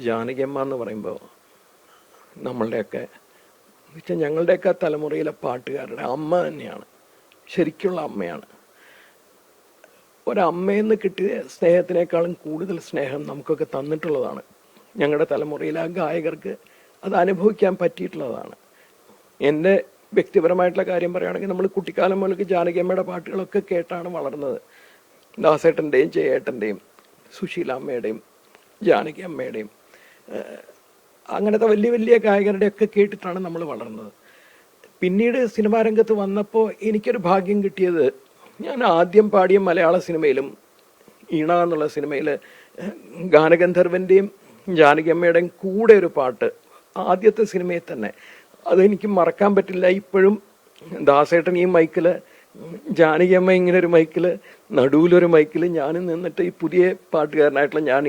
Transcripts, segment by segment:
ജാനകിയമ്മ എന്ന് പറയുമ്പോൾ നമ്മളുടെയൊക്കെ എന്നുവെച്ചാൽ ഞങ്ങളുടെയൊക്കെ തലമുറയിലെ പാട്ടുകാരുടെ അമ്മ തന്നെയാണ്, ശരിക്കുള്ള അമ്മയാണ്. ഒരമ്മയെന്ന് കിട്ടിയ സ്നേഹത്തിനേക്കാളും കൂടുതൽ സ്നേഹം നമുക്കൊക്കെ തന്നിട്ടുള്ളതാണ്. ഞങ്ങളുടെ തലമുറയിലെ ആ ഗായകർക്ക് അത് അനുഭവിക്കാൻ പറ്റിയിട്ടുള്ളതാണ്. എൻ്റെ വ്യക്തിപരമായിട്ടുള്ള കാര്യം പറയുകയാണെങ്കിൽ നമ്മൾ കുട്ടിക്കാലം മുതൽക്ക് ജാനകിയമ്മയുടെ പാട്ടുകളൊക്കെ കേട്ടാണ് വളർന്നത്. ദാസേട്ടൻ്റെയും ജയേട്ടൻ്റെയും സുശീലാമ്മയുടെയും ജാനകി അമ്മയുടെയും അങ്ങനത്തെ വലിയ വലിയ ഗായകരുടെയൊക്കെ കേട്ടിട്ടാണ് നമ്മൾ വളർന്നത്. പിന്നീട് സിനിമാ രംഗത്ത് വന്നപ്പോൾ എനിക്കൊരു ഭാഗ്യം കിട്ടിയത്, ഞാൻ ആദ്യം പാടിയ മലയാള സിനിമയിലും ഈണ എന്നുള്ള സിനിമയിൽ ഗാനഗന്ധർവൻ്റെയും ജാനകിയമ്മയുടെയും കൂടെ ഒരു പാട്ട് ആദ്യത്തെ സിനിമയിൽ തന്നെ, അതെനിക്ക് മറക്കാൻ പറ്റില്ല ഇപ്പോഴും. ദാസേട്ടൻ ഈ മൈക്കിൽ, ജാനകിയമ്മ ഇങ്ങനെ ഒരു മൈക്കിൽ, നടുവിലൊരു മൈക്കിൽ, ഞാൻ നിന്നിട്ട് ഈ പുതിയ പാട്ടുകാരനായിട്ടുള്ള ഞാൻ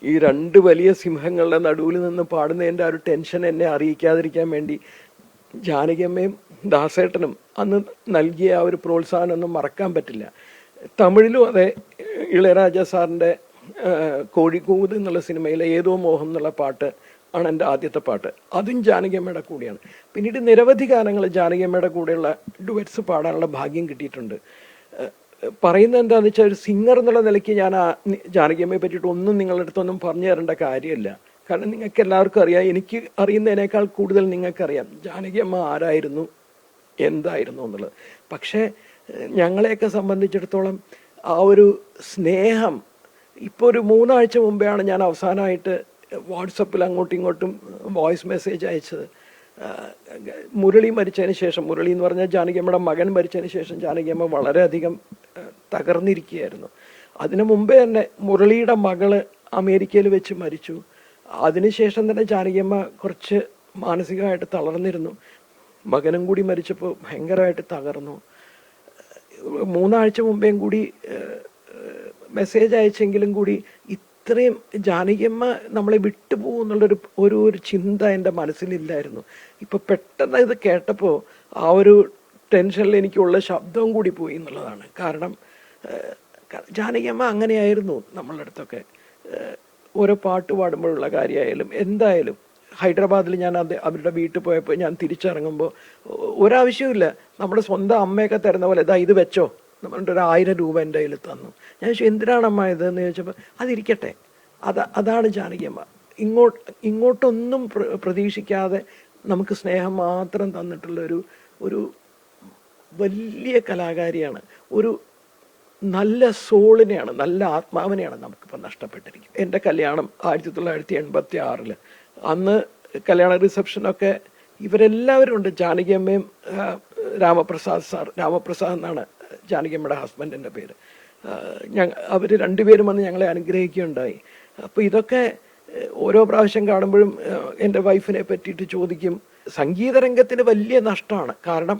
ഈ രണ്ട് വലിയ സിംഹങ്ങളുടെ നടുവിൽ നിന്ന് പാടുന്നതിൻ്റെ ആ ഒരു ടെൻഷൻ എന്നെ അറിയിക്കാതിരിക്കാൻ വേണ്ടി ജാനകിയമ്മയും ദാസേട്ടനും അന്ന് നൽകിയ ആ ഒരു പ്രോത്സാഹനമൊന്നും മറക്കാൻ പറ്റില്ല. തമിഴിലും അതെ, ഇളയരാജ സാറിൻ്റെ കോഴിക്കൂത് എന്നുള്ള സിനിമയിലെ ഏതോ മോഹം എന്നുള്ള പാട്ട് ആണ് എൻ്റെ ആദ്യത്തെ പാട്ട്. അതും ജാനകിയമ്മയുടെ കൂടെയാണ്. പിന്നീട് നിരവധി ഗാനങ്ങൾ ജാനകിയമ്മയുടെ കൂടെയുള്ള ഡുവറ്റ്സ് പാടാനുള്ള ഭാഗ്യം കിട്ടിയിട്ടുണ്ട്. പറയുന്നത് എന്താണെന്ന് വെച്ചാൽ, ഒരു സിംഗർ എന്നുള്ള നിലയ്ക്ക് ഞാൻ ജാനകിയമ്മയെ പറ്റിയിട്ട് ഒന്നും നിങ്ങളുടെ അടുത്തൊന്നും പറഞ്ഞു തരേണ്ട കാര്യമില്ല. കാരണം നിങ്ങൾക്ക് എല്ലാവർക്കും അറിയാം, എനിക്ക് അറിയുന്നതിനേക്കാൾ കൂടുതൽ നിങ്ങൾക്കറിയാം ജാനകിയമ്മ ആരായിരുന്നു, എന്തായിരുന്നു എന്നുള്ളത്. പക്ഷേ ഞങ്ങളെയൊക്കെ സംബന്ധിച്ചിടത്തോളം ആ ഒരു സ്നേഹം, ഇപ്പോൾ ഒരു 3 ആഴ്ച മുമ്പെയാണ് ഞാൻ അവസാനമായിട്ട് വാട്സപ്പിൽ അങ്ങോട്ടും ഇങ്ങോട്ടും വോയിസ് മെസ്സേജ് അയച്ചത്. മുരളി മരിച്ചതിന് ശേഷം, മുരളി എന്ന് പറഞ്ഞാൽ ജാനകിയമ്മയുടെ മകൻ മരിച്ചതിന് ശേഷം ജാനകിയമ്മ വളരെയധികം തകർന്നിരിക്കുകയായിരുന്നു. അതിനു മുമ്പേ തന്നെ മുരളിയുടെ മകള് അമേരിക്കയിൽ വെച്ച് മരിച്ചു. അതിനുശേഷം തന്നെ ജാനകിയമ്മ കുറച്ച് മാനസികമായിട്ട് തളർന്നിരുന്നു. മകനും കൂടി മരിച്ചപ്പോൾ ഭയങ്കരമായിട്ട് തകർന്നു. 3 ആഴ്ച മുമ്പേയും കൂടി മെസ്സേജ് അയച്ചെങ്കിലും കൂടി ഇത്രയും ജാനകിയമ്മ നമ്മളെ വിട്ടുപോകും എന്നുള്ളൊരു ഒരു ചിന്ത എൻ്റെ മനസ്സിലില്ലായിരുന്നു. ഇപ്പം പെട്ടെന്ന് ഇത് കേട്ടപ്പോൾ ആ ഒരു ടെൻഷനിൽ എനിക്കുള്ള ശബ്ദവും കൂടി പോയി എന്നുള്ളതാണ്. കാരണം ജാനകിയമ്മ അങ്ങനെയായിരുന്നു നമ്മളുടെ അടുത്തൊക്കെ. ഓരോ പാട്ട് പാടുമ്പോഴുള്ള കാര്യമായാലും എന്തായാലും. ഹൈദരാബാദിൽ ഞാൻ അവരുടെ വീട്ടിൽ പോയപ്പോൾ ഞാൻ തിരിച്ചിറങ്ങുമ്പോൾ ഒരാവശ്യമില്ല, നമ്മുടെ സ്വന്തം അമ്മയൊക്കെ തരുന്ന പോലെ ഇതാ ഇത് വെച്ചോ നമ്മളുടെ ഒരു 1000 രൂപ എൻ്റെ കയ്യിൽ തന്നു. ഞാൻ ചോദിച്ചു എന്തിനാണമ്മ ഇതെന്ന് ചോദിച്ചപ്പോൾ അതിരിക്കട്ടെ, അതാണ് ജാനകിയമ്മ. ഇങ്ങോട്ടൊന്നും പ്രതീക്ഷിക്കാതെ നമുക്ക് സ്നേഹം മാത്രം തന്നിട്ടുള്ള ഒരു വലിയ കലാകാരിയാണ്. ഒരു നല്ല സോളിനെയാണ്, നല്ല ആത്മാവിനെയാണ് നമുക്കിപ്പോൾ നഷ്ടപ്പെട്ടിരിക്കും. എൻ്റെ കല്യാണം 1986 അന്ന് കല്യാണ റിസപ്ഷനൊക്കെ ഇവരെല്ലാവരും ഉണ്ട്. ജാനകിയമ്മയും രാമപ്രസാദ് എന്നാണ് ജാനകിയമ്മയുടെ ഹസ്ബൻഡിൻ്റെ പേര്. അവർ രണ്ടുപേരും വന്ന് ഞങ്ങളെ അനുഗ്രഹിക്കുകയുണ്ടായി. അപ്പോൾ ഇതൊക്കെ ഓരോ പ്രാവശ്യം കാണുമ്പോഴും എൻ്റെ വൈഫിനെ പറ്റിയിട്ട് ചോദിക്കും. സംഗീതരംഗത്തിന് വലിയ നഷ്ടമാണ്. കാരണം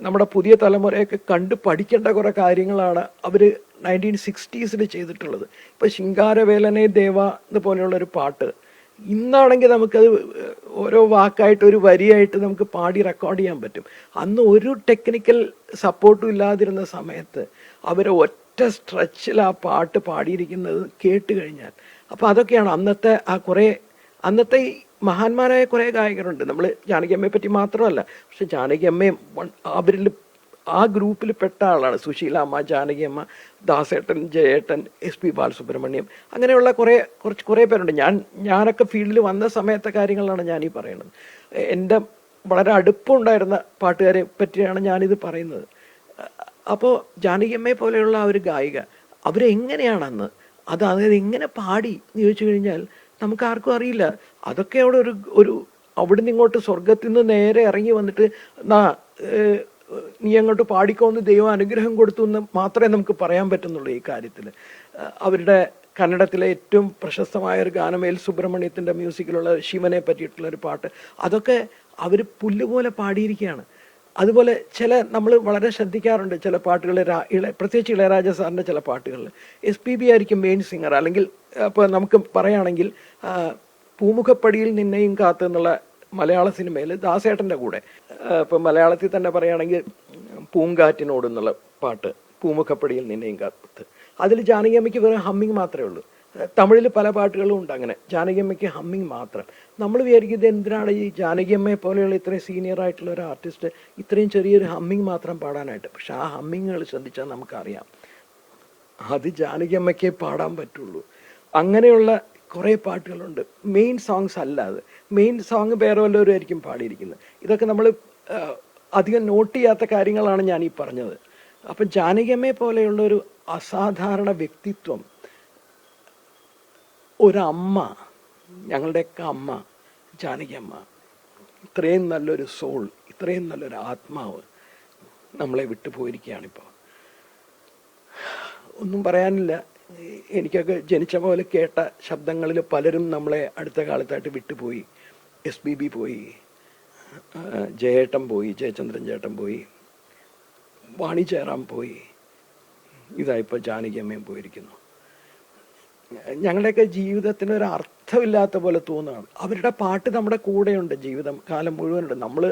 നമ്മുടെ പുതിയ തലമുറയൊക്കെ കണ്ട് പഠിക്കേണ്ട കുറേ കാര്യങ്ങളാണ് അവർ 1960s ചെയ്തിട്ടുള്ളത്. ഇപ്പോൾ ശിങ്കാരവേലനെ ദേവ എന്ന് പോലെയുള്ളൊരു പാട്ട് ഇന്നാണെങ്കിൽ നമുക്കത് ഓരോ വാക്കായിട്ട് ഒരു വരിയായിട്ട് നമുക്ക് പാടി റെക്കോർഡ് ചെയ്യാൻ പറ്റും. അന്ന് ഒരു ടെക്നിക്കൽ സപ്പോർട്ടും ഇല്ലാതിരുന്ന സമയത്ത് അവർ ഒറ്റ സ്ട്രെച്ചിൽ ആ പാട്ട് പാടിയിരിക്കുന്നത് കേട്ട് കഴിഞ്ഞാൽ, അപ്പോൾ അതൊക്കെയാണ് അന്നത്തെ ഈ മഹാന്മാരായ കുറേ ഗായകരുണ്ട്. നമ്മൾ ജാനകിയമ്മയെ പറ്റി മാത്രമല്ല, പക്ഷെ ജാനകിയമ്മയും അവരിൽ ആ ഗ്രൂപ്പിൽ പെട്ട ആളാണ്. സുശീലാമ്മ, ജാനകിയമ്മ, ദാസേട്ടൻ, ജയേട്ടൻ, SP ബാലസുബ്രഹ്മണ്യം, അങ്ങനെയുള്ള കുറേ പേരുണ്ട്. ഞാനൊക്കെ ഫീൽഡിൽ വന്ന സമയത്തെ കാര്യങ്ങളാണ് ഞാനീ പറയുന്നത്. എൻ്റെ വളരെ അടുപ്പമുണ്ടായിരുന്ന പാട്ടുകാരെ പറ്റിയാണ് ഞാനിത് പറയുന്നത്. അപ്പോൾ ജാനകിയമ്മയെ പോലെയുള്ള ആ ഒരു ഗായിക അവരെങ്ങനെയാണെന്ന് അതായത് എങ്ങനെ പാടി എന്ന് ചോദിച്ചു കഴിഞ്ഞാൽ നമുക്ക് ആർക്കും അറിയില്ല. അതൊക്കെ അവിടെ അവിടുന്ന് ഇങ്ങോട്ട് സ്വർഗത്തിൽ നിന്ന് നേരെ ഇറങ്ങി വന്നിട്ട് നീ അങ്ങോട്ട് പാടിക്കോന്ന് ദൈവം അനുഗ്രഹം കൊടുത്തു എന്ന് മാത്രമേ നമുക്ക് പറയാൻ പറ്റുന്നുള്ളൂ ഈ കാര്യത്തിൽ. അവരുടെ കന്നഡത്തിലെ ഏറ്റവും പ്രശസ്തമായ ഒരു ഗാനം എൽ സുബ്രഹ്മണ്യത്തിൻ്റെ മ്യൂസിക്കിലുള്ള ശിവനെ പറ്റിയിട്ടുള്ളൊരു പാട്ട്, അതൊക്കെ അവർ പുല്ലുപോലെ പാടിയിരിക്കുകയാണ്. അതുപോലെ നമ്മൾ വളരെ ശ്രദ്ധിക്കാറുണ്ട് ചില പാട്ടുകൾ, പ്രത്യേകിച്ച് ഇളയരാജ സാറിൻ്റെ ചില പാട്ടുകളിൽ SPB ആയിരിക്കും മെയിൻ സിംഗർ. അല്ലെങ്കിൽ ഇപ്പോൾ നമുക്ക് പറയുകയാണെങ്കിൽ പൂമുഖപ്പടിയിൽ നിന്നെയും കാത്ത് എന്നുള്ള മലയാള സിനിമയിൽ ദാസേട്ടൻ്റെ കൂടെ, ഇപ്പം മലയാളത്തിൽ തന്നെ പറയുകയാണെങ്കിൽ പൂങ്കാറ്റിനോട് എന്നുള്ള പാട്ട്, പൂമുഖപ്പടിയിൽ നിന്നെയും കാത്ത്, അതിൽ ജാനകിയമ്മയ്ക്ക് വെറും ഹമ്മിങ് മാത്രമേ ഉള്ളൂ. തമിഴിൽ പല പാട്ടുകളും ഉണ്ട് അങ്ങനെ. ജാനകിയമ്മയ്ക്ക് ഹമ്മിങ് മാത്രം. നമ്മൾ വിചാരിക്കുന്നത് എന്തിനാണ് ഈ ജാനകിയമ്മയെ പോലെയുള്ള ഇത്രയും സീനിയർ ആയിട്ടുള്ള ഒരു ആർട്ടിസ്റ്റ് ഇത്രയും ചെറിയൊരു ഹമ്മിങ് മാത്രം പാടാനായിട്ട്. പക്ഷെ ആ ഹമ്മിങ്ങുകൾ ശ്രദ്ധിച്ചാൽ നമുക്കറിയാം അത് ജാനകിയമ്മയ്ക്കേ പാടാൻ പറ്റുള്ളൂ. അങ്ങനെയുള്ള കുറേ പാട്ടുകളുണ്ട്. മെയിൻ സോങ്സ് അല്ല അത്. മെയിൻ സോങ് വേറെ വല്ലവരുമായിരിക്കും പാടിയിരിക്കുന്നത്. ഇതൊക്കെ നമ്മൾ അധികം നോട്ട് ചെയ്യാത്ത കാര്യങ്ങളാണ് ഞാൻ ഈ പറഞ്ഞത്. അപ്പം ജാനകിയമ്മയെ പോലെയുള്ള ഒരു അസാധാരണ വ്യക്തിത്വം, ഒരമ്മ, ഞങ്ങളുടെയൊക്കെ അമ്മ ജാനകിയമ്മ, ഇത്രയും നല്ലൊരു സോൾ, ഇത്രയും നല്ലൊരു ആത്മാവ് നമ്മളെ വിട്ടുപോയിരിക്കുകയാണിപ്പോൾ. ഒന്നും പറയാനില്ല. എനിക്കൊക്കെ ജനിച്ച പോലെ കേട്ട ശബ്ദങ്ങളിൽ പലരും നമ്മളെ അടുത്ത കാലത്തായിട്ട് വിട്ടുപോയി. SPB പോയി, ജയേട്ടൻ പോയി, ജയചന്ദ്രൻ ചേട്ടൻ പോയി, വാണി ജയറാം പോയി, ഇതായിപ്പോൾ ജാനകിയമ്മയും പോയിരിക്കുന്നു. ഞങ്ങളുടെയൊക്കെ ജീവിതത്തിന് ഒരു അർത്ഥമില്ലാത്ത പോലെ തോന്നുകയാണ്. അവരുടെ പാട്ട് നമ്മുടെ കൂടെയുണ്ട്, ജീവിതം കാലം മുഴുവനുണ്ട്. നമ്മൾ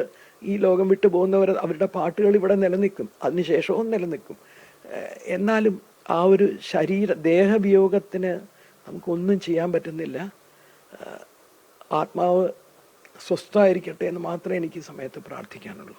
ഈ ലോകം വിട്ടു പോകുന്നവർ അവരുടെ പാട്ടുകൾ ഇവിടെ നിലനിൽക്കും, അതിനുശേഷവും നിലനിൽക്കും. എന്നാലും ആ ഒരു ദേഹവിയോഗത്തിന് നമുക്കൊന്നും ചെയ്യാൻ പറ്റുന്നില്ല. ആത്മാവ് സ്വസ്ഥമായിരിക്കട്ടെ എന്ന് മാത്രമേ എനിക്ക് ഈ സമയത്ത് പ്രാർത്ഥിക്കാനുള്ളൂ.